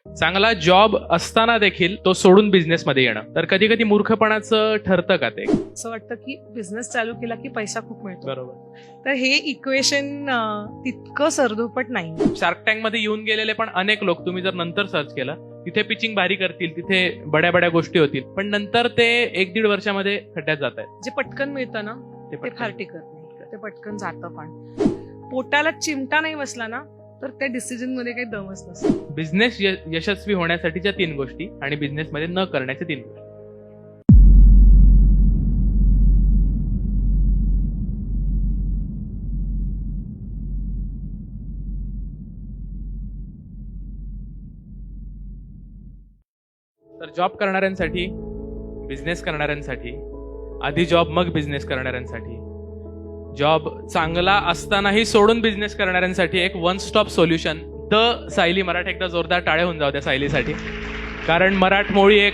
चांगला जॉब असताना देखील तो सोडून बिझनेसमध्ये येणं, तर कधी कधी मूर्खपणाचं ठरतं का ते? असं वाटतं की बिझनेस चालू केला की पैसा खूप मिळतो. बरोबर. तर हे इक्वेशन तितकं सरधोपट नाही. शार्क टँक मध्ये येऊन गेलेले पण अनेक लोक, तुम्ही जर नंतर सर्च केलं, तिथे पिचिंग भारी करतील, तिथे बड्या बड्या गोष्टी होतील, पण नंतर ते 1-1.5 वर्षामध्ये खड्ड्यात जात आहेत. जे पटकन मिळतं ना ते ते पटकन फार टिकत नाही, ते पटकन जातं. पण पोटाला चिमटा नाही बसला ना तर त्या डिसिजन मध्ये काही दमच नसतो. बिझनेस यशस्वी होण्यासाठीच्या 3 गोष्टी आणि बिझनेसमध्ये न करण्याच्या 3 गोष्टी. तर जॉब करणाऱ्यांसाठी, बिझनेस करणाऱ्यांसाठी, आधी जॉब मग बिझनेस करणाऱ्यांसाठी, जॉब चांगला असतानाही सोडून बिझनेस करणाऱ्यांसाठी एक one stop solution, the Sayali मराठ. एकदा जोरदार टाळ्या होऊन जाऊ त्या सायलीसाठी, कारण मराठमोळी एक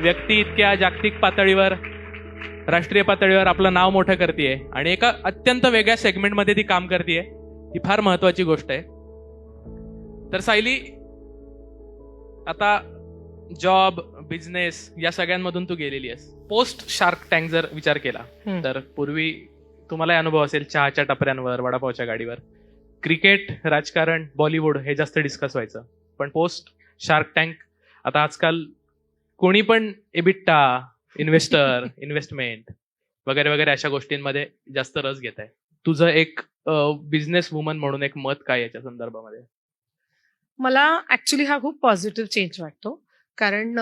व्यक्ती इतक्या जागतिक पातळीवर, राष्ट्रीय पातळीवर आपलं नाव मोठं करतेय आणि एका अत्यंत वेगळ्या सेगमेंटमध्ये ती काम करतेय. ही फार महत्वाची गोष्ट आहे. तर सायली, आता जॉब, बिझनेस या सगळ्यांमधून तू गेलेली आहेस. पोस्ट शार्क टँक जर विचार केला तर पूर्वी तुम्हाला अनुभव असेल, चहाच्या टपऱ्यांवर, वडापावच्या गाडीवर क्रिकेट, राजकारण, बॉलिवूड हे जास्त डिस्कस व्हायचं. पण पोस्ट शार्क टँक आता आजकाल कोणी पण एबिट्टा, इन्व्हेस्टर, इन्व्हेस्टमेंट वगैरे वगैरे अशा गोष्टींमध्ये जास्त रस घेत आहे. तुझं एक बिझनेस वुमन म्हणून एक मत काय याच्या संदर्भामध्ये? मला ऍक्च्युली हा खूप पॉझिटिव्ह चेंज वाटतो. कारण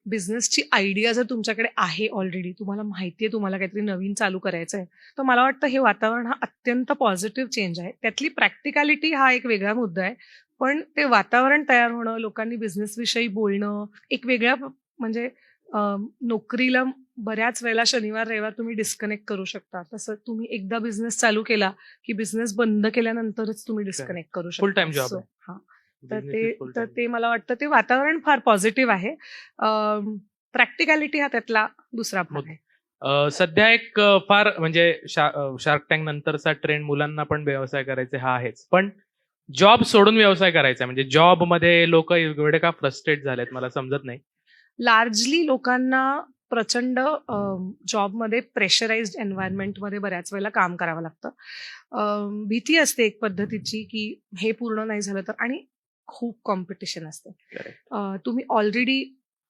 बिझनेसची आयडिया जर तुमच्याकडे आहे ऑलरेडी, तुम्हाला माहितीये तुम्हाला काहीतरी नवीन चालू करायचं आहे, तर मला वाटतं हे वातावरण हा अत्यंत पॉझिटिव्ह चेंज आहे. त्यातली प्रॅक्टिकॅलिटी हा एक वेगळा मुद्दा आहे, पण ते वातावरण तयार होणं, लोकांनी बिझनेस विषयी बोलणं, एक वेगळ्या म्हणजे नोकरीला बऱ्याच वेळेला शनिवार रविवार तुम्ही डिस्कनेक्ट करू शकता. तसं तुम्ही एकदा बिझनेस चालू केला की बिझनेस बंद केल्यानंतरच तुम्ही डिस्कनेक्ट करू शकता. फुल टाइम जॉब आहे. हा, तर ते मला वाटतं ते वातावरण फार पॉझिटिव्ह आहे. प्रॅक्टिकॅलिटी हा त्यातला दुसरा भाग आहे. सध्या एक फार म्हणजे शार्क टँक नंतरचा ट्रेंड, मुलांना पण व्यवसाय करायचे हा आहेच, पण जॉब सोडून व्यवसाय करायचा म्हणजे जॉब मध्ये लोक एवढे का फ्रस्ट्रेट झालेत मला समजत नाही. लार्जली लोकांना प्रचंड जॉबमध्ये प्रेशराइज्ड एन्व्हायरमेंटमध्ये बऱ्याच वेळेला काम करावं लागतं. भीती असते एक पद्धतीची की हे पूर्ण नाही झालं तर, आणि खूप कॉम्पिटिशन असते. तुम्ही ऑलरेडी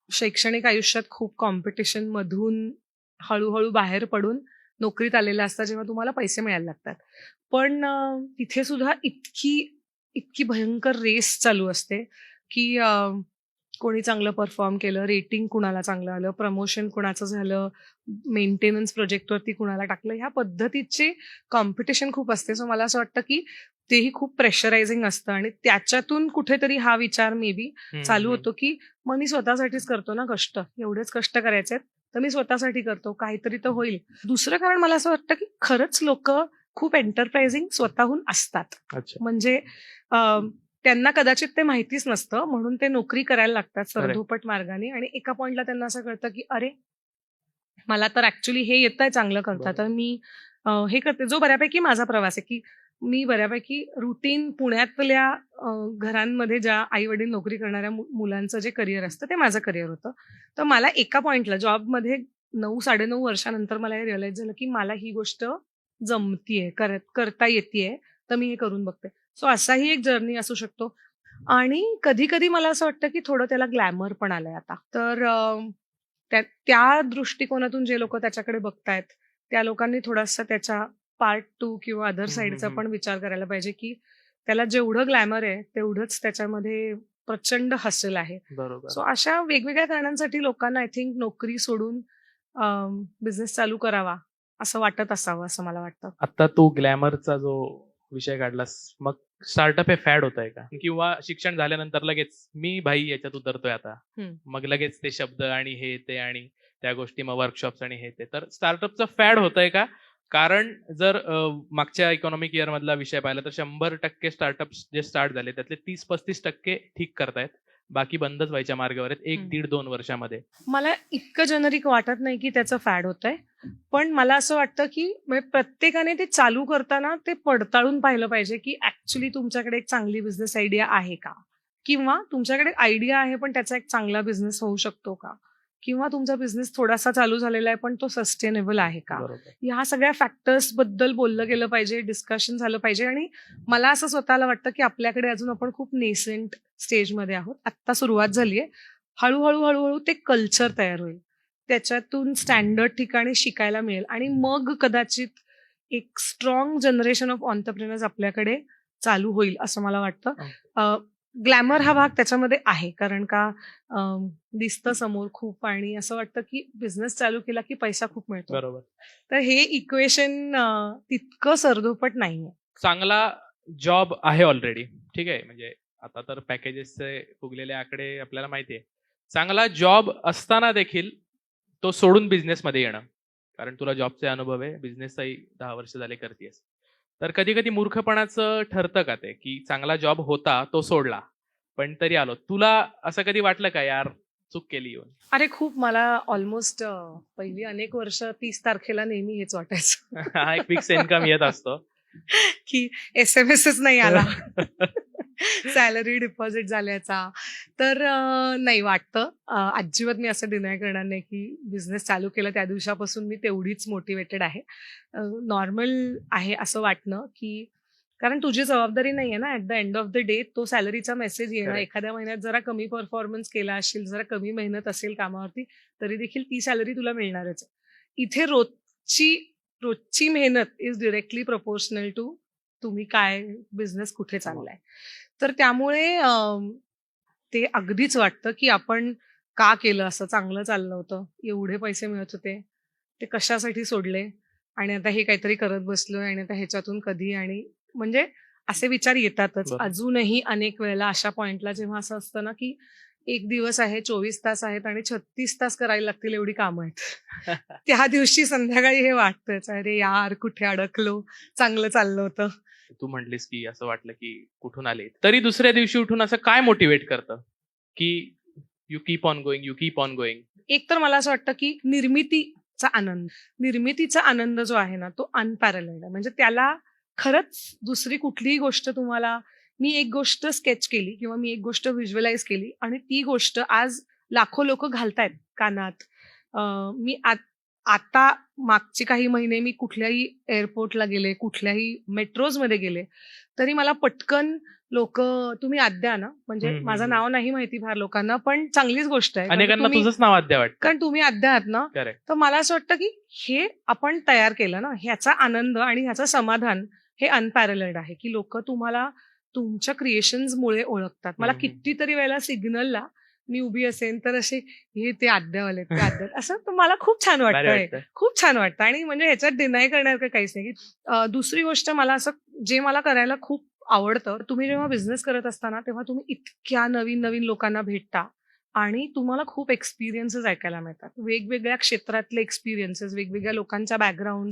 शैक्षणिक आयुष्यात खूप कॉम्पिटिशन मधून हळूहळू बाहेर पडून नोकरीत आलेला असता, जेव्हा तुम्हाला पैसे मिळायला लागतात. पण तिथे सुद्धा इतकी इतकी भयंकर रेस चालू असते की कोणी चांगलं परफॉर्म केलं, रेटिंग कुणाला चांगलं आलं, प्रमोशन कुणाचं झालं, मेंटेनन्स प्रोजेक्टवरती कुणाला टाकलं, ह्या पद्धतीची कॉम्पिटिशन खूप असते. सो मला असं वाटतं की तेही खूप प्रेशरायझिंग असतं, आणि त्याच्यातून कुठेतरी हा विचार मे बी चालू होतो की मग मी स्वतःसाठीच करतो ना कष्ट, एवढेच कष्ट करायचे तर मी स्वतःसाठी करतो, काहीतरी तर होईल. दुसरं कारण मला असं वाटतं की खरंच लोक खूप एंटरप्राइझिंग स्वतःहून असतात. म्हणजे त्यांना कदाचित ते माहितीच नसतं, म्हणून ते नोकरी करायला लागतात सरधोपट मार्गाने, आणि एका पॉइंटला त्यांना असं कळतं की अरे मला तर ऍक्च्युली हे येतंय चांगलं करता, तर मी हे करते. जो बऱ्यापैकी माझा प्रवास आहे की मी बऱ्यापैकी रुटीन पुण्यातल्या घरांमध्ये ज्या आई वडील नोकरी करणाऱ्या मुलांचं जे करिअर असतं ते माझं करिअर होतं. तर मला एका पॉइंटला जॉबमध्ये 9-9.5 वर्षानंतर मला हे रिअलाइज झालं की मला ही गोष्ट जमतीये, करता येतेय, तर मी हे करून बघते. सो असाही एक जर्नी असू शकतो. आणि कधी कधी मला असं वाटतं की थोडं त्याला ग्लॅमर पण आलंय आता. तर त्या दृष्टिकोनातून जे लोक त्याच्याकडे बघतायत, त्या लोकांनी थोडासा त्याच्या पार्ट 2 किंवा अदर साइडचा पण विचार करायला पाहिजे की त्याला जेवढं ग्लॅमर आहे तेवढंच त्याच्यामध्ये प्रचंड हसल आहे. बरोबर. सो अशा वेगवेगळ्या कारणांसाठी लोकांना आय थिंक नोकरी सोडून बिझनेस चालू करावा असं वाटत असावं, असं मला वाटतं. आता तू ग्लॅमरचा जो विषय काढलास, मग स्टार्टअप हे फॅड होत आहे का, किंवा शिक्षण झाल्यानंतर लगेच मी भाई याच्यात उतरतोय आता, मग लगेच ते शब्द आणि हे ते आणि त्या गोष्टी, मग वर्कशॉप्स आणि हे ते, तर स्टार्टअपचं फॅड होत आहे का? कारण जर मागच्या इकॉनॉमिक इयर मधला विषय पाहिला तर 100% स्टार्टअप्स जे स्टार्ट झाले त्यातले 30-35% ठीक करतायत, बाकी बंदच व्हायच्या मार्गावर आहेत 1-1.5-2 वर्षामध्ये. मला इतकं जेनरिक वाटत नाही की त्याचं फॅड होत आहे, पण मला असं वाटतं की प्रत्येकाने ते चालू करताना ते पडताळून पाहिलं पाहिजे की ऍक्च्युली तुमच्याकडे एक चांगली बिझनेस आयडिया आहे का, किंवा तुमच्याकडे आयडिया आहे पण त्याचा एक चांगला बिझनेस होऊ शकतो का, किंवा तुमचा बिझनेस थोडासा चालू झालेला आहे पण तो सस्टेनेबल आहे का. बरोबर. ह्या सगळ्या फॅक्टर्स बद्दल बोललं गेलं पाहिजे, डिस्कशन झालं पाहिजे. आणि मला असं स्वतःला वाटतं की आपल्याकडे अजून आपण खूप नेसेंट स्टेजमध्ये आहोत. आत्ता सुरुवात झालीये. हळूहळू हळूहळू ते कल्चर तयार होईल, त्याच्यातून स्टँडर्ड ठिकाणी शिकायला मिळेल आणि मग कदाचित एक स्ट्रॉंग जनरेशन ऑफ ऑन्टरप्रिनर्स आपल्याकडे चालू होईल असं मला वाटतं. ग्लॅमर हा भाग त्याच्यामध्ये आहे, कारण का दिसतं समोर खूप आणि असं वाटतं की बिझनेस चालू केला की पैसा खूप मिळतो. बरोबर. तर हे इक्वेशन तितकं सरधोपट नाहीये. चांगला जॉब आहे ऑलरेडी, ठीक आहे. म्हणजे आता तर पॅकेजेसचे फुगलेले आकडे आपल्याला माहिती आहे. चांगला जॉब असताना देखील तो सोडून बिझनेसमध्ये येणं, कारण तुला जॉबचे अनुभव आहे, बिझनेसचाही 10 वर्ष झाले करतेस. तर कधी कधी मूर्खपणाचं ठरतं का ते, की चांगला जॉब होता तो सोडला पण तरी आलो. तुला असं कधी वाटलं का यार चूक केली येऊन? अरे खूप, मला ऑलमोस्ट पहिली अनेक वर्ष 30 तारखेला नेहमी हेच वाटायचं हा एक फिक्स इन्कम येत असतो. की SMS नाही आला सॅलरी डिपॉझिट झाल्याचा. तर नाही वाटतं, अजिबात मी असं डिनाय करणार नाही की बिझनेस चालू केला त्या दिवसापासून मी तेवढीच मोटिवेटेड आहे. नॉर्मल आहे असं वाटणं, की कारण तुझी जबाबदारी नाहीये ना at the end of the day तो सॅलरीचा मेसेज येणं. Correct. एखाद्या महिन्यात जरा कमी परफॉर्मन्स केला असेल, जरा कमी मेहनत असेल कामावरती, तरी देखील ती सॅलरी तुला मिळणारच आहे. इथे रोजची मेहनत इज डिरेक्टली प्रपोर्शनल टू तुम्ही काय बिझनेस कुठे चाललाय. तर त्यामुळे ते अगदीच वाटतं की आपण का केलं, असं चांगलं चाललं होतं, एवढे पैसे मिळत होते, ते कशासाठी सोडले आणि आता हे काहीतरी करत बसलोय आणि आता ह्याच्यातून कधी. आणि म्हणजे असे विचार येतातच बरोबर. अजूनही अनेक वेळेला अशा पॉइंटला, जेव्हा असं असतं ना की एक दिवस आहे, 24 तास आहेत आणि 36 तास करायला लागतील एवढी कामं आहेत. त्या दिवशी संध्याकाळी हे वाटतंच, अरे यार कुठे अडकलो, चांगलं चाललं होतं. तू म्हटलीस की असं वाटलं की कुठून आले, तरी दुसऱ्या दिवशी उठून असं काय मोटिवेट करतं की you keep on going, you keep on going? एक तर मला असं वाटतं की निर्मितीचा आनंद जो आहे ना तो अनपॅरलड आहे. म्हणजे त्याला खरंच दुसरी कुठलीही गोष्ट तुम्हाला, मी एक गोष्ट स्केच केली किंवा मी एक गोष्ट व्हिज्युअलाइज केली आणि ती गोष्ट आज लाखो लोक घालतायत कानात. मी आता मागचे काही महिने मी कुठल्याही एअरपोर्टला गेले, कुठल्याही मेट्रोजमध्ये गेले, तरी मला पटकन लोक, तुम्ही आद्या ना, म्हणजे माझं नाव नाही माहिती फार लोकांना, पण चांगलीच गोष्ट आहे, कारण अनेकांना तुझंच नाव अद्या वाटतं. कारण तुम्ही आद्या आहात ना. करेक्ट. तर मला असं वाटतं की हे आपण तयार केलं ना, ह्याचा आनंद आणि ह्याचं समाधान हे अनपॅरलड आहे, की लोक तुम्हाला तुमच्या क्रिएशन्समुळे ओळखतात. मला कितीतरी वेळेला सिग्नलला मी उभी असेन तर असे, हे ते आद्यावाले, ते आद्या, असं तर मला खूप छान भारी वाटतं, वाटतं. खूप छान वाटतं. आणि म्हणजे ह्याच्यात डिनाय करण्यासारखं काहीच नाही. की दुसरी गोष्ट, मला असं जे मला करायला खूप आवडतं, तुम्ही जेव्हा बिझनेस करत असताना तेव्हा तुम्ही इतक्या नवीन नवीन लोकांना भेटता आणि तुम्हाला खूप एक्सपिरियन्सेस ऐकायला मिळतात, वेगवेगळ्या क्षेत्रातले एक्सपिरियन्सेस, वेगवेगळ्या लोकांच्या बॅकग्राऊंड,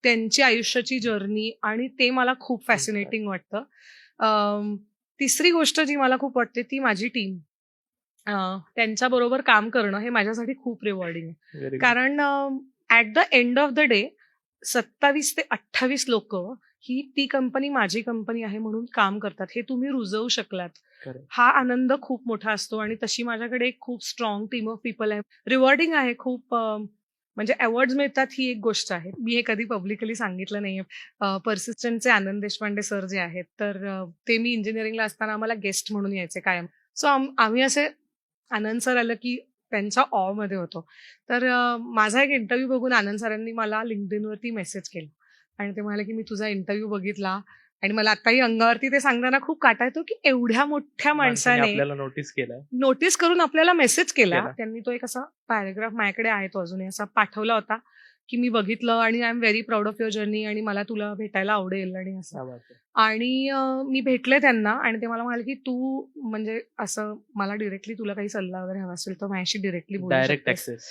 त्यांची आयुष्याची जर्नी, आणि ते मला खूप फॅसिनेटिंग वाटतं. तिसरी गोष्ट जी मला खूप वाटते ती माझी टीम. त्यांच्याबरोबर काम करणं हे माझ्यासाठी खूप रिवॉर्डिंग आहे. Very good. कारण at the end of the day 27 ते 28 लोक ही ती कंपनी माझी कंपनी आहे म्हणून काम करतात, हे तुम्ही रुजवू शकलात, Correct. हा आनंद खूप मोठा असतो. आणि तशी माझ्याकडे एक खूप स्ट्रॉंग टीम ऑफ पीपल आहे, रिवॉर्डिंग आहे खूप. म्हणजे अवॉर्ड्स मिळतात ही एक गोष्ट आहे, मी हे कधी पब्लिकली सांगितलं नाहीये. पर्सिस्टंटचे आनंद देशपांडे सर जे आहेत, तर ते मी इंजिनिअरिंगला असताना आम्हाला गेस्ट म्हणून यायचे कायम. सो आम्ही असे, आनंद सर आलं की त्यांच्या ऑ मध्ये होतो. तर माझा एक इंटरव्ह्यू बघून आनंद सरांनी मला लिंक्डइनवरती मेसेज केला आणि ते म्हणाले की मी तुझा इंटरव्ह्यू बघितला आणि मला आताही अंगावरती ते सांगताना खूप काटा येतो की एवढ्या मोठ्या माणसाने माणसाने आपल्याला नोटीस केलं. नोटीस करून आपल्याला मेसेज केला. केला. त्यांनी तो एक असा पॅराग्राफ, माझ्याकडे आहे तो अजूनही, असा पाठवला होता की मी बघितलं आणि I am very proud of your journey आणि मला तुला भेटायला आवडेल आणि असं. क्या बात आहे. आणि मी भेटले त्यांना आणि ते मला म्हणाले की तू, म्हणजे असं, मला डिरेक्टली तुला काही सल्ला वगैरे हवा असेल तर माझ्याशी डिरेक्टली बोलू डायरेक्ट शकतेस. ऍक्सेस.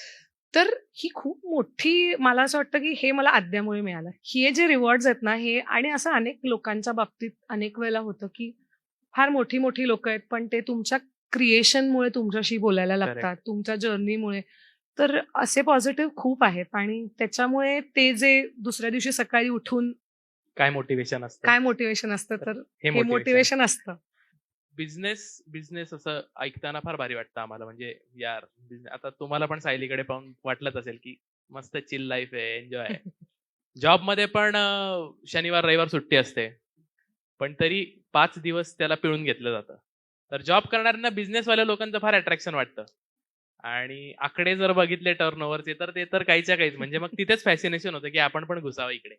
तर ही खूप मोठी, मला असं वाटतं की हे मला आद्यामुळे मिळालं. हे जे रिवॉर्ड्स आहेत ना हे, आणि असं अनेक लोकांच्या बाबतीत अनेक वेळेला होतं की फार मोठी मोठी लोक आहेत पण ते तुमच्या क्रिएशनमुळे तुमच्याशी बोलायला लागतात, तुमच्या जर्नीमुळे. तर असे पॉझिटिव्ह खूप आहेत आणि त्याच्यामुळे ते जे दुसऱ्या दिवशी सकाळी उठून काय मोटिवेशन असतं. काय मोटिवेशन असतं, तर हे हे मोटिवेशन असतं. बिझनेस बिझनेस असं ऐकताना फार भारी वाटतं आम्हाला. म्हणजे यार आता तुम्हाला पण सायलीकडे पाहून वाटलंच असेल की मस्त चिल लाईफ आहे, एन्जॉय आहे. जॉबमध्ये पण शनिवार रविवार सुट्टी असते, पण तरी 5 दिवस त्याला पिळून घेतलं जातं. तर जॉब करणाऱ्यांना बिझनेसवाल्या लोकांचं फार अट्रॅक्शन वाटतं. आणि आकडे जर बघितले टर्नओव्हरचे तर ते तर काहीच्या काहीच. म्हणजे मग तिथेच फॅसिनेशन होतं की आपण पण घुसावं इकडे.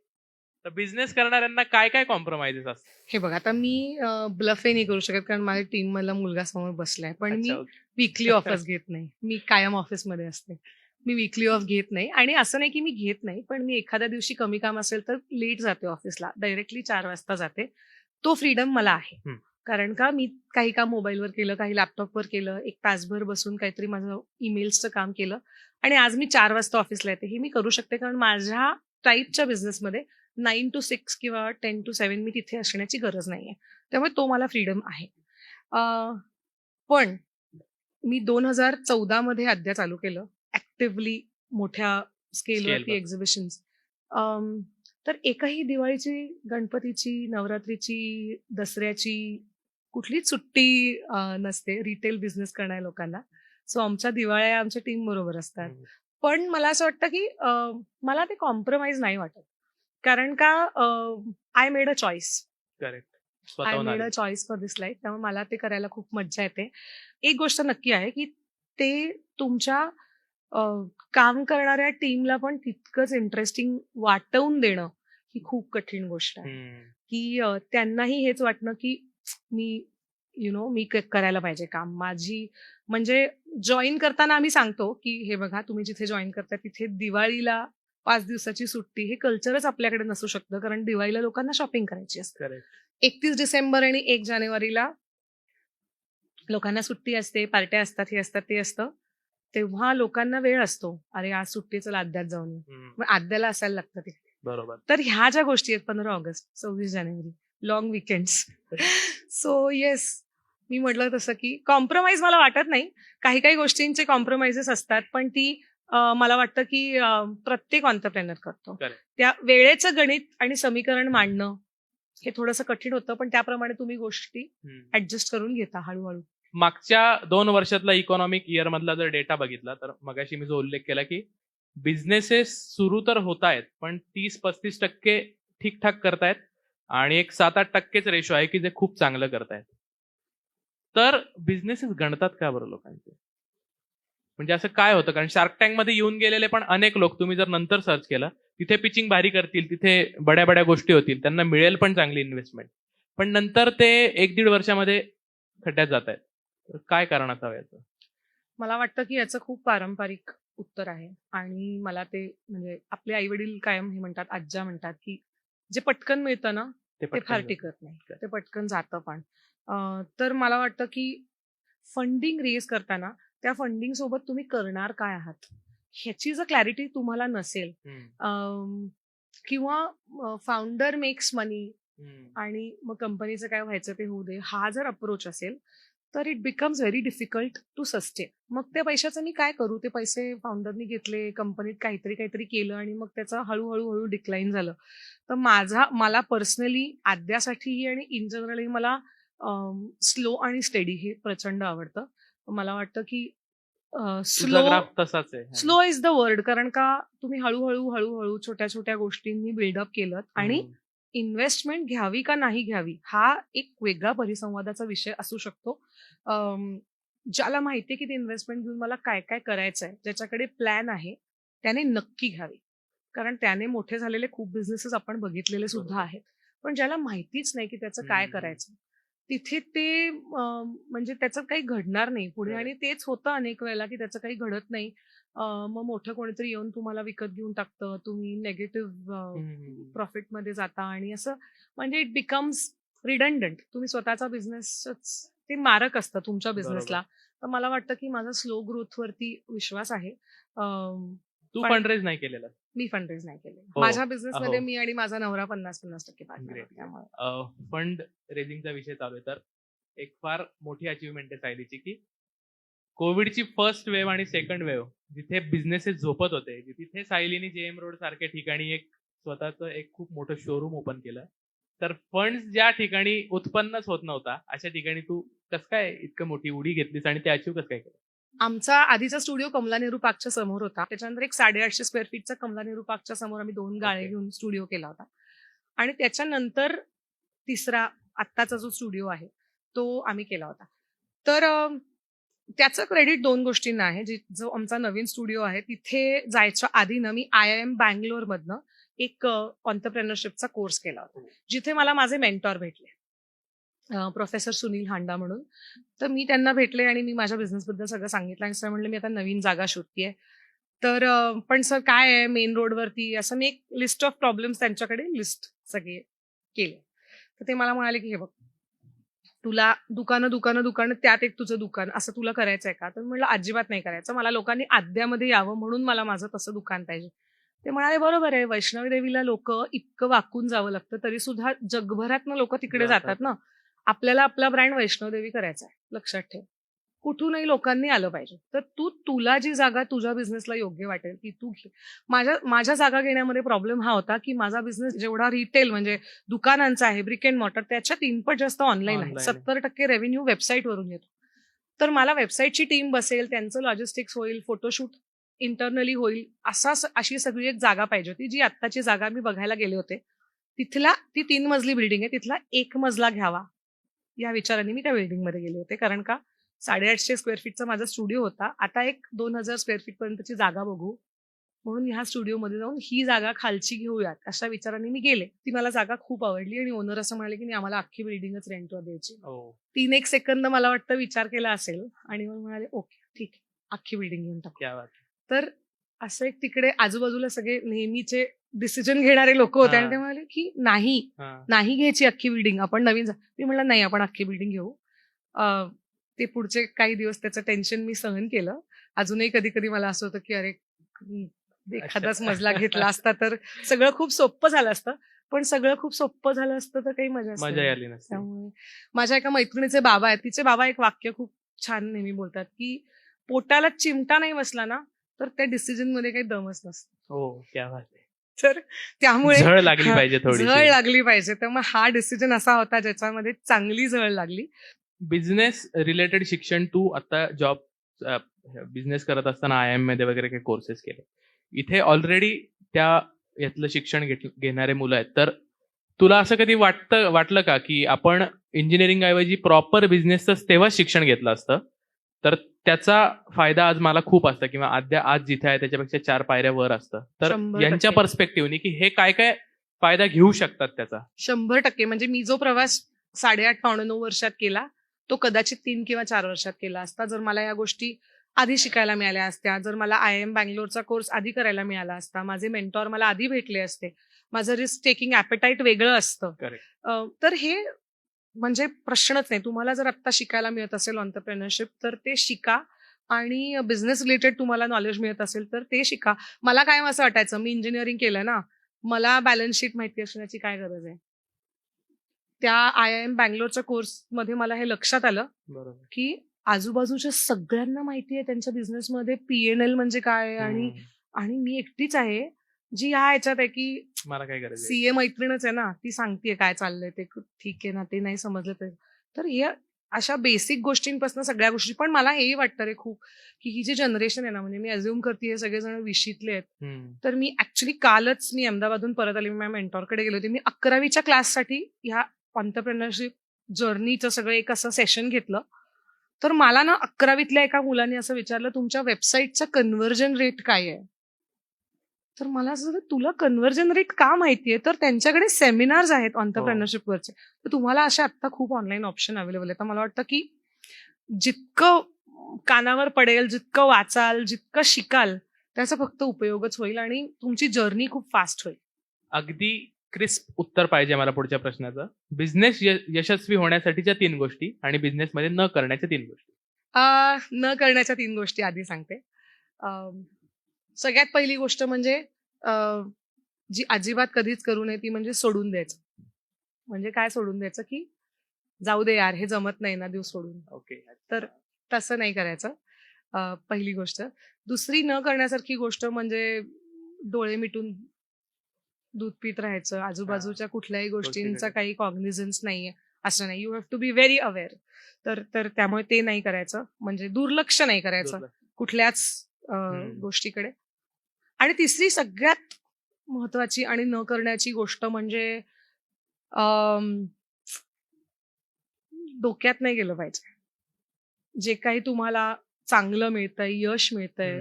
तर बिझनेस करणाऱ्यांना काय काय कॉम्प्रोमाइजेस असतात? हे बघा, आता मी ब्लफही नाही करू शकत कारण माझ्या टीम मधला मुलगा समोर बसलाय. पण अच्छा, मी ओके. वीकली ऑफच घेत नाही. मी कायम ऑफिसमध्ये असते. मी वीकली ऑफ घेत नाही आणि असं नाही की मी घेत नाही, पण मी एखाद्या दिवशी कमी काम असेल तर लेट जाते ऑफिसला. डायरेक्टली 4 वाजता जाते. तो फ्रीडम मला आहे. हं. कारण का मी काही काम मोबाईलवर केलं, काही लॅपटॉपवर केलं, 1 तासभर बसून काहीतरी माझं ईमेल्सचं काम केलं आणि आज मी 4 वाजता ऑफिसला येते. हे मी करू शकते कारण माझ्या टाइपच्या बिझनेसमध्ये 9 to 6 किंवा 10 to 7 मी तिथे असण्याची गरज नाहीये. त्यामुळे तो मला फ्रीडम आहे. पण मी 2014 मध्ये अद्या चालू केलं ॲक्टिव्हली मोठ्या स्केलवरती स्केलवर. एक्झिबिशन्स. तर एकही दिवाळीची, गणपतीची, नवरात्रीची, दसऱ्याची कुठलीच सुट्टी नसते रिटेल बिझनेस करणाऱ्या लोकांना. सो आमच्या दिवाळ्या आमच्या टीम बरोबर असतात. पण मला असं वाटतं की मला ते कॉम्प्रोमाइज नाही वाटत. कारण का I made a choice. Correct. I स्वतःहून मेड आले. A choice for this life. त्यामुळे मला ते करायला खूप मज्जा येते. एक गोष्ट नक्की आहे, की ते तुमच्या अ, काम करणाऱ्या टीमला पण तितकंच इंटरेस्टिंग वाटवून देणं, ही खूप कठीण गोष्ट आहे. हं. की त्यांनाही हेच वाटणं, की मी मी करायला पाहिजे काम. माझी म्हणजे जॉइन करताना आम्ही सांगतो, की हे बघा तुम्ही जिथे जॉइन करताय तिथे दिवाळीला 5 दिवसाची सुट्टी हे कल्चरच आपल्याकडे नसू शकतं. कारण दिवाळीला लोकांना शॉपिंग करायची असते. करेक्ट. 31 डिसेंबर आणि 1 जानेवारीला लोकांना सुट्टी असते, पार्ट्या असतात, हे असतात, ते असतं. तेव्हा लोकांना वेळ असतो. अरे, आज सुट्टी चला आद्यात जाऊन येऊ. हं. मग आद्याला असायला लागतं तिथे. बरोबर. तर ह्या ज्या गोष्टी आहेत 15 ऑगस्ट, 26 जानेवारी, लाँग वीकेंड्स. सो येस, मी म्हटलं तसं की कॉम्प्रोमाईज मला वाटत नाही. काही-काही गोष्टींचे कॉम्प्रोमाइजेस असतात, पण ती मला वाटतं की प्रत्येक एंटरप्रेन्योर करतो. करेक्ट. त्या वेळेचं गणित आणि समीकरण मांडणं हे थोडंसं कठीण होतं, पण त्याप्रमाणे तुम्ही गोष्टी हं. ॲडजस्ट करून घेता हळू-हळू. मागच्या 2 वर्षातला इकॉनॉमिक इयर मधला जर डेटा बघितला तर मगाशी मी जो उल्लेख केला की बिझनेसेस सुरू तर होत आहेत पण 30-35% ठीकठाक करतायत आणि एक 7-8%च रेशो आहे की जे खूप चांगलं करतायत. तर बिझनेसेस गणतात का बरं लोकांचे? म्हणजे असं काय होतं? कारण शार्क टँक मध्ये येऊन गेलेले पण अनेक लोक तुम्ही जर नंतर सर्च केलं, तिथे पिचिंग भारी करतील, तिथे बड्या-बड्या गोष्टी होतील, त्यांना मिळेल पण चांगली इन्व्हेस्टमेंट. पण नंतर ते 1-1.5 वर्षामध्ये खड्ड्यात जातायत. तर काय कारण असावं याचं? मला वाटतं की याचं खूप पारंपरिक उत्तर आहे आणि मला ते म्हणजे आपले आई-वडील कायम हे म्हणतात, आज्या म्हणतात, की जे पटकन मिळतं ना, ते ते फार पटकन टिकत नाही. ते पटकन जातं पण. तर मला वाटतं की फंडिंग रेज करताना त्या फंडिंग सोबत तुम्ही करणार काय आहात? ह्याची जर क्लॅरिटी तुम्हाला नसेल हं, किंवा फाउंडर मेक्स मनी हं. आणि मग कंपनीचं काय व्हायचं ते होऊ दे, हा जर अप्रोच असेल, तर it becomes very difficult to sustain. मग त्या पैशाचं मी काय करू? ते पैसे फाउंडरनी घेतले, कंपनीत काहीतरी केलं आणि मग त्याचं हळू डिक्लाइन झालं. तर मला पर्सनली आद्यासाठीही आणि इन जनरलही मला स्लो आणि स्टेडी हे प्रचंड आवडतं. मला वाटतं की तुझा स्लो ग्राफ तसाच आहे. Slow is the word. कारण का तुम्ही हळू छोट्या-छोट्या गोष्टींनी बिल्डअप केलत आणि हं. इन्व्हेस्टमेंट घ्यावी का नाही घ्यावी, हा एक वेगळा परिसंवादाचा विषय असू शकतो. ज्याला माहितीये की ते इन्व्हेस्टमेंट घेऊन मला काय-काय करायचंय, ज्याच्याकडे प्लॅन आहे, त्याने नक्की घ्यावी. कारण त्याने मोठे झालेले खूप बिझनेसेस आपण बघितलेले सुद्धा बरोबर. आहेत. पण ज्याला माहितीच नाही की त्याचं काय हं. करायचं, तिथे ते म्हणजे त्याचं काही घडणार नाही पुढे आणि करेक्ट. तेच होतं अनेक वेळेला की त्याचं काही घडत नाही. मग मोठं कोणीतरी येऊन तुम्हाला विकत घेऊन टाकतं. तुम्ही निगेटिव्ह हं, हं, हं. प्रॉफिटमध्ये जाता आणि असं म्हणजे इट बिकम्स रिडंडंट. तुम्ही स्वतःचा बिझनेसच ते मारक असतं तुमच्या बरोबर. बिझनेसला. तर मला वाटतं की माझा स्लो ग्रोथवरती विश्वास आहे. तू पण फंडरेज नाही केलेला. मी फंडरेज नाही केले. हो. माझ्या हो. बिझनेसमध्ये मी आणि माझा नवरा 50-50% पार्टनर ग्रेट, आहोत ग्रेट. त्यामुळे. फंड रेझिंगचा विषय चालू आहे तर एक फार मोठी अचीव्हमेंट आहे सायलीची की कोविडची फर्स्ट वेव्ह आणि सेकंड वेव्ह जिथे बिझनेसेस झोपत होते, तिथे सायलीनी जेएम रोड सारख्या ठिकाणी एक स्वतःचं एक खूप मोठं शोरूम ओपन केलं. तर फंड्स ज्या ठिकाणी उत्पन्नच होत नव्हता, अशा ठिकाणी तू कसं काय इतकं मोठी उडी घेतलीस आणि ते अचीव कसं काय केलं? आमचा आधीचा स्टुडिओ कमला नेहरू पार्कच्या समोर होता. त्याच्यानंतर एक 850 स्क्वेअर फीटचा कमला नेहरू पार्कच्या समोर आम्ही 2 गाळे Okay. घेऊन स्टुडिओ केला होता. आणि त्याच्यानंतर तिसरा आत्ताचा जो स्टुडिओ आहे, तो आम्ही केला होता. तर त्याचं क्रेडिट 2 गोष्टींना आहे. जो आमचा नवीन स्टुडिओ आहे, तिथे जायच्या आधी ना मी IIM बंगलोरमधनं एक एंटरप्रेन्योरशिपचा कोर्स केला होता. जिथे मला माझे मेंटॉर भेटले. प्रोफेसर सुनील हांडा म्हणून. तर मी त्यांना भेटले आणि मी माझ्या बिझनेसबद्दल सगळं सांगितलं आणि सर म्हणले, "मी आता नवीन जागा शोधतेय." तर पण सर काय आहे मेन रोडवरती, असं मी एक लिस्ट ऑफ प्रॉब्लेम्स त्यांच्याकडे लिस्ट सगळे केले. तर ते मला म्हणाले, की "हे बघ, तुला दुकानं त्यात एक तुझं दुकान असं तुला करायचंय का?" तर म्हटलं, "अजिबात नाही करायचं. मला लोकांनी आद्यामध्ये यावं म्हणून मला माझं तसं दुकान पाहिजे." ते म्हणाले, "बरोबर आहे. वैष्णवी देवीला लोकं इतकं वाकून जावं लागतं, तरी सुद्धा जगभरातनं लोकं तिकडे जातात ना. आपल्याला आपला ब्रँड वैष्णवदेवी करायचा आहे. लक्षात ठेव. कुठूनही लोकांनी आलं पाहिजे. तर तुला जी जागा तुझ्या बिझनेसला योग्य वाटेल ती तू घे." माझ्या माझ्या जागा घेण्यामध्ये प्रॉब्लेम हा होता, की माझा बिझनेस जेवढा रिटेल म्हणजे दुकानांचा आहे, ब्रिक अँड मॉर्टर त्याच्या 3 पट जास्त ऑनलाईन आहे. Online आहे. 70% रेव्हेन्यू वेबसाईटवरून येतो. तर मला वेबसाईटची टीम बसेल, त्यांचं लॉजिस्टिक्स होईल, फोटोशूट इंटरनली होईल, अशी सगळी एक जागा पाहिजे होती, जी आत्ताची जागा मी बघायला गेले होते. ती 3 मजली बिल्डिंग आहे. तिथला 1 मजला घ्यावा, या विचाराने मी त्या बिल्डिंगमध्ये गेले होते. कारण का 850 स्क्वेअर फीटचा माझा स्टुडिओ होता. आता एक 2000 स्क्वेअर फीट पर्यंतची जागा बघू, म्हणून ह्या स्टुडिओमध्ये जाऊन ही जागा खालची घेऊयात, अशा विचाराने मी गेले. ती मला जागा खूप आवडली आणि ओनर असं म्हणाले, की "नाही, आम्हाला अख्खी बिल्डिंगच रेंटवर द्यायची." हो. 3 सेकंद मला वाटतं विचार केला असेल आणि मग म्हणाले, "ओके, ठीक आहे. अख्खी बिल्डिंग घेऊन टाकू." क्या बात. तर असं एक तिकडे आजूबाजूला सगळे नेहमीचे डिसिजन घेणारे लोक होते आणि हा. ते म्हणाले, की "नाही, हां. नाही घ्यायची अख्खी बिल्डिंग, आपण नवीन मी म्हटलं, "नाही, आपण अख्खी बिल्डिंग घेऊ." ते पुढचे काही दिवस त्याचं टेन्शन मी सहन केलं. अजूनही कधी-कधी मला असं होतं, की अरे, एखादाच अच्छा. मजला घेतला असता तर सगळं खूप सोपं झालं असतं. पण सगळं खूप सोपं झालं असतं तर काही मजाच मजा नाही. आली नसती. त्यामुळे माझ्या एका मैत्रिणीचे बाबा आहेत. तिचे बाबा एक वाक्य खूप छान नेहमी बोलतात, की पोटाला चिमटा नाही बसला ना, तर त्या डिसिजनमध्ये काही दमच नसतो. हो, क्या बात आहे. तर त्यामुळे झळ लागली हां, पाहिजे झळ थोडीशी. लागली पाहिजे. तर मग हा डिसिजन असा होता ज्याच्यामध्ये चांगली झळ लागली. बिझनेस रिलेटेड शिक्षण तू आता बिझनेस करत असताना IIM मध्ये वगैरे काही कोर्सेस केले. इथे ऑलरेडी त्या यातलं शिक्षण घेणारे मुलं आहेत. तर तुला असं कधी वाटलं का, की आपण इंजिनिअरिंग ऐवजी प्रॉपर बिझनेसचंच तेव्हाच शिक्षण घेतलं असतं, तर त्याचा फायदा आज मला खूप असता किंवा आज जिथे आहे त्याच्यापेक्षा 4 पायऱ्या वर असतं. तर 100% यांच्या पर्स्पेक्टिव्हनी की हे काय फायदा घेऊ शकतात त्याचा? 100% म्हणजे मी जो प्रवास 8.5 पावणे 9 वर्षात केला, तो कदाचित 3 किंवा 4 वर्षात केला असता. जर मला या गोष्टी आधी शिकायला मिळाल्या असत्या, जर मला IIM बंगलोरचा कोर्स आधी करायला मिळाला असता, माझे मेंटॉर मला आधी भेटले असते, माझं रिस्क टेकिंग ॲपेटाईट वेगळं असतं. करेक्ट. तर हे म्हणजे प्रश्नच नाही. तुम्हाला जर आत्ता शिकायला मिळत असेल एंटरप्रेन्योरशिप तर ते शिका आणि बिझनेस रिलेटेड तुम्हाला नॉलेज मिळत असेल तर ते शिका. मला कायम असं वाटायचं, मी इंजिनिअरिंग केलं ना, मला बॅलन्स शीट माहिती असण्याची काय गरज आहे? त्या IIM बंगलोरच्या कोर्समध्ये मला हे लक्षात आलं, बरोबर. की आजूबाजूच्या सगळ्यांना माहिती आहे त्यांच्या बिझनेसमध्ये P&L म्हणजे काय आहे आणि मी एकटीच आहे, जी ह्या ह्याच्यात आहे, की मला काय गरज आहे? सीए मैत्रीणच आहे ना, ती सांगतेय काय चाललंय ते ठीक आहे ना, ते नाही समजलं तर हे अशा बेसिक गोष्टींपासून सगळ्या गोष्टी. पण मला हेही वाटतं रे खूप, की ही जी जनरेशन आहे ना, म्हणजे मी अज्युम करते हे सगळेजण विशीतले आहेत. तर मी ऍक्च्युली कालच मी अहमदाबादहून परत आले, मी माझ्या मेंटॉरकडे गेले होते. मी 11वीच्या क्लाससाठी ह्या एंटरप्रेन्योरशिप जर्नीचं सगळं एक असं सेशन घेतलं. तर मला ना 11वीतल्या एका मुलाने असं विचारलं, तुमच्या वेबसाईटचा कन्व्हर्जन रेट काय आहे? तर मला असं झालं, तुला कन्व्हर्जन रेट का माहितीये? तर त्यांच्याकडे सेमिनार्स आहेत एंटरप्रेन्योरशिपवरचे. तर तुम्हाला अशा आता खूप ऑनलाईन ऑप्शन अवेलेबल आहेत. तर मला वाटतं, की जितकं कानावर पडेल, जितकं वाचाल, जितकं शिकाल, त्याचा फक्त उपयोगच होईल आणि तुमची जर्नी खूप फास्ट होईल. अगदी क्रिस्प उत्तर पाहिजे मला पुढच्या प्रश्नाचं. बिझनेस यशस्वी होण्यासाठीच्या 3 गोष्टी आणि बिझनेसमध्ये न करण्याच्या 3 गोष्टी. न करण्याच्या 3 गोष्टी आधी सांगते. सगळ्यात पहिली गोष्ट म्हणजे जी अजिबात कधीच करू नये ती म्हणजे सोडून द्यायचं. म्हणजे काय सोडून द्यायचं, की जाऊ दे यार, हे जमत नाही ना, देऊ सोडून. ओके. तर तसं नाही करायचं. पहिली गोष्ट. दुसरी न करण्यासारखी गोष्ट म्हणजे डोळे मिटून दूध पीत राहायचं. आजूबाजूच्या कुठल्याही गोष्टींचा गोष्टीकडे. काही कॉग्निझन्स नाहीये. असं नाही. You have to be very aware. तर त्यामुळे ते नाही करायचं, म्हणजे दुर्लक्ष नाही करायचं कुठल्याच गोष्टीकडे. आणि तिसरी सगळ्यात महत्वाची आणि न करण्याची गोष्ट म्हणजे डोक्यात नाही गेलं पाहिजे. जे काही तुम्हाला चांगलं मिळतंय, यश मिळतंय,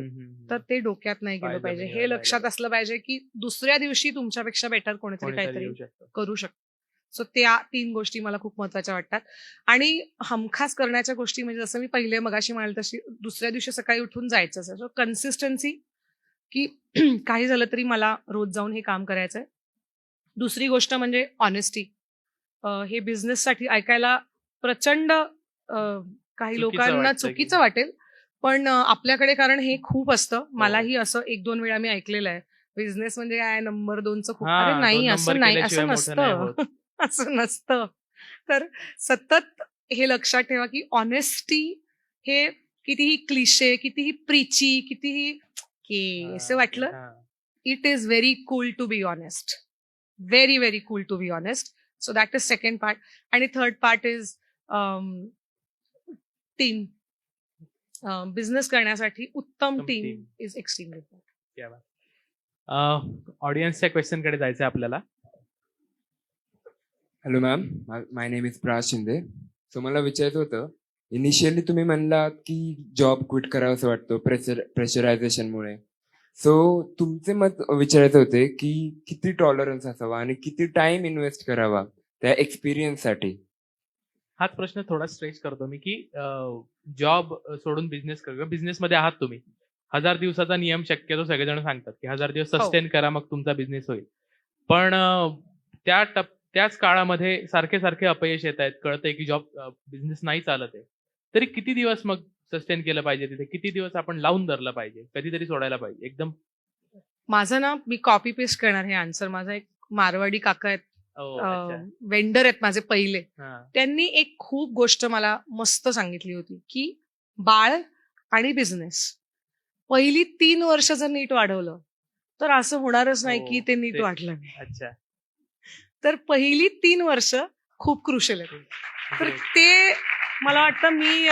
तर ते डोक्यात नाही गेलं फायदा पाहिजे. नाही हे व्हायला लक्षात असलं पाहिजे की दुसऱ्या दिवशी तुमच्यापेक्षा बेटर कोणीतरी कोणीतरी काहीतरी येऊ शकतं. करू शकतो. सो त्या 3 गोष्टी मला खूप महत्वाच्या वाटतात. आणि हमखास करण्याच्या गोष्टी म्हणजे जसं मी पहिले मगाशी म्हणाले तशी दुसऱ्या दिवशी सकाळी उठून जायचं. सो कन्सिस्टन्सी, की काही झालं तरी मला रोज जाऊन हे काम करायचंय. दुसरी गोष्ट म्हणजे ऑनेस्टी. हे बिझनेससाठी ऐकायला प्रचंड काही चुकीचं लोकांना वाटतं की चुकीचं वाटेल, पण आपल्याकडे कारण हे खूप असतं. मलाही असं 1-2 वेळा मी ऐकलेलं आहे. बिझनेस म्हणजे काय नंबर 2चं खूप. अरे हां, 2 नाही, नंबर असं नाही, केल्याशिवाय असं मोठं नाही नसतं. होत. असं नसतं. तर सतत हे लक्षात ठेवा, की ऑनेस्टी हे कितीही क्लिशे, कितीही प्रीची, कितीही की असं वाटलं, हां. It is very cool to be honest. Very, very cool to be honest. So that is second part. आणि third part is team. Business करण्यासाठी उत्तम उत्तम team team. Is extremely important. क्या बात. ऑडियन्सच्या क्वेश्चन कडे जायचं आपल्याला. Hello ma'am, my name is Praj Shinde. So मला विचारायचं होतं, इनिशियली तुम्ही म्हणलात की जॉब क्विट करावं असं वाटतं प्रेशरायझेशनमुळे. सो तुमचे मत विचारायचे होते की किती टॉलरन्स असावा आणि किती टाइम इन्व्हेस्ट करावा त्या एक्सपिरियन्ससाठी. हाच प्रश्न थोडा स्ट्रेच करतो मी की जॉब सोडून बिझनेस करा. बिझनेसमध्ये आहात तुम्ही, 1000 दिवसाचा नियम शक्यतो सगळेजण सांगतात की 1000 दिवस सस्टेन करा, मग तुमचा बिझनेस होईल. पण त्याच काळामध्ये सारखे सारखे अपयश येत आहेत, कळतंय की जॉब बिझनेस नाही चालत आहे. तरी किती दिवस मग सस्टेन केलं पाहिजे तिथे? किती दिवस आपण लावून धरलं पाहिजे? कधीतरी सोडायला पाहिजे एकदम? माझं ना, मी कॉपी पेस्ट करणार हे आन्सर. माझा एक मारवाडी काका आहेत, अच्छा. वेंडर आहेत माझे पहिले. हां. त्यांनी एक खूप गोष्ट मला मस्त सांगितली होती, की बाळ आणि बिझनेस पहिली 3 वर्ष जर नीट वाढवलं, तर असं होणारच नाही की ते नीट वाढलं नाही. अच्छा. तर पहिली 3 वर्ष खूप क्रुशियल आहेत. तर Great. ते मला वाटतं मी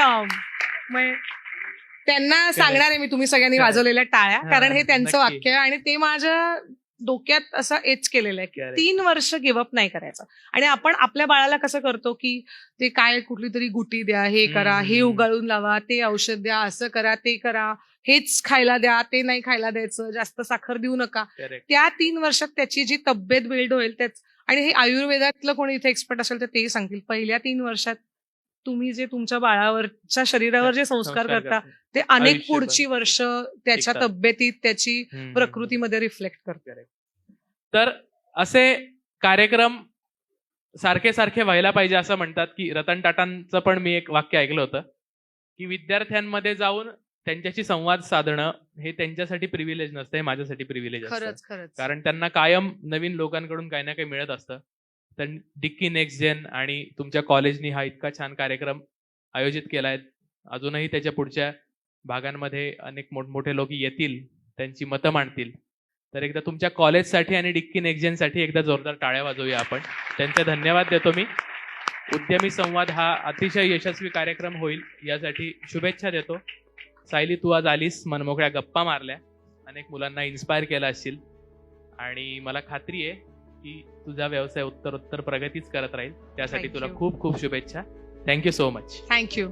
त्यांना सांगणार आहे, मी तुम्ही सगळ्यांनी Correct. वाजवलेल्या टाळ्या, हां, कारण हे त्यांचं नक्की. वाक्य आहे आणि ते माझ्या डोक्यात असं एच केलेलं आहे की Correct. 3 वर्ष गिव्हअप नाही करायचं. आणि आपण आपल्या बाळाला कसं करतो की ते काय कुठली तरी गुटी द्या, हे करा, हे उगाळून लावा, ते औषध द्या, असं करा, ते करा, हेच खायला द्या, ते नाही खायला द्यायचं, जास्त साखर देऊ नका. Correct. त्या 3 वर्षात त्याची जी तब्येत बिल्ड होईल त्याच. आणि हे आयुर्वेदातलं कोणी इथे एक्सपर्ट असेल तर ते सांगतील, पहिल्या 3 वर्षात तुम्ही जे तुमच्या बाळावरच्या शरीरावर जे संस्कार करता, ते अनेक आयुष्यभर पुढची वर्ष त्याच्या टिकतात. तब्येतीत, त्याची प्रकृतीमध्ये रिफ्लेक्ट करते. तर असे कार्यक्रम सारखे सारखे व्हायला पाहिजे असं म्हणतात की रतन टाटांचं पण मी एक वाक्य ऐकलं होतं की विद्यार्थ्यांमध्ये जाऊन त्यांच्याशी संवाद साधणं हे त्यांच्यासाठी प्रिव्हिलेज नसतं, हे माझ्यासाठी प्रिव्हिलेज असतं. खरंच खरंच. कारण त्यांना कायम नवीन लोकांकडून काही ना काही मिळत असतं. तर डिक्की नेक्स्ट जेन आणि तुमच्या कॉलेजनी हा इतका छान कार्यक्रम आयोजित केलाय. अजूनही त्याच्या पुढच्या भागांमध्ये अनेक मोठमोठे लोक येतील, त्यांची मतं मांडतील. तर एकदा तुमच्या कॉलेजसाठी आणि डिक्की नेक्स्ट जेनसाठी एकदा जोरदार टाळ्या वाजवूया आपण. त्यांचे धन्यवाद देतो मी. उद्यमी संवाद हा अतिशय यशस्वी कार्यक्रम होईल यासाठी शुभेच्छा देतो. सायली, तू आज आलीस, मनमोकळ्या गप्पा मारल्या, अनेक मुलांना इन्स्पायर केला असशील आणि मला खात्री आहे की तुझा व्यवसाय उत्तरोत्तर प्रगतीच करत राहील. त्यासाठी Thank तुला you. खूप खूप शुभेच्छा. Thank you so much. थँक्यू.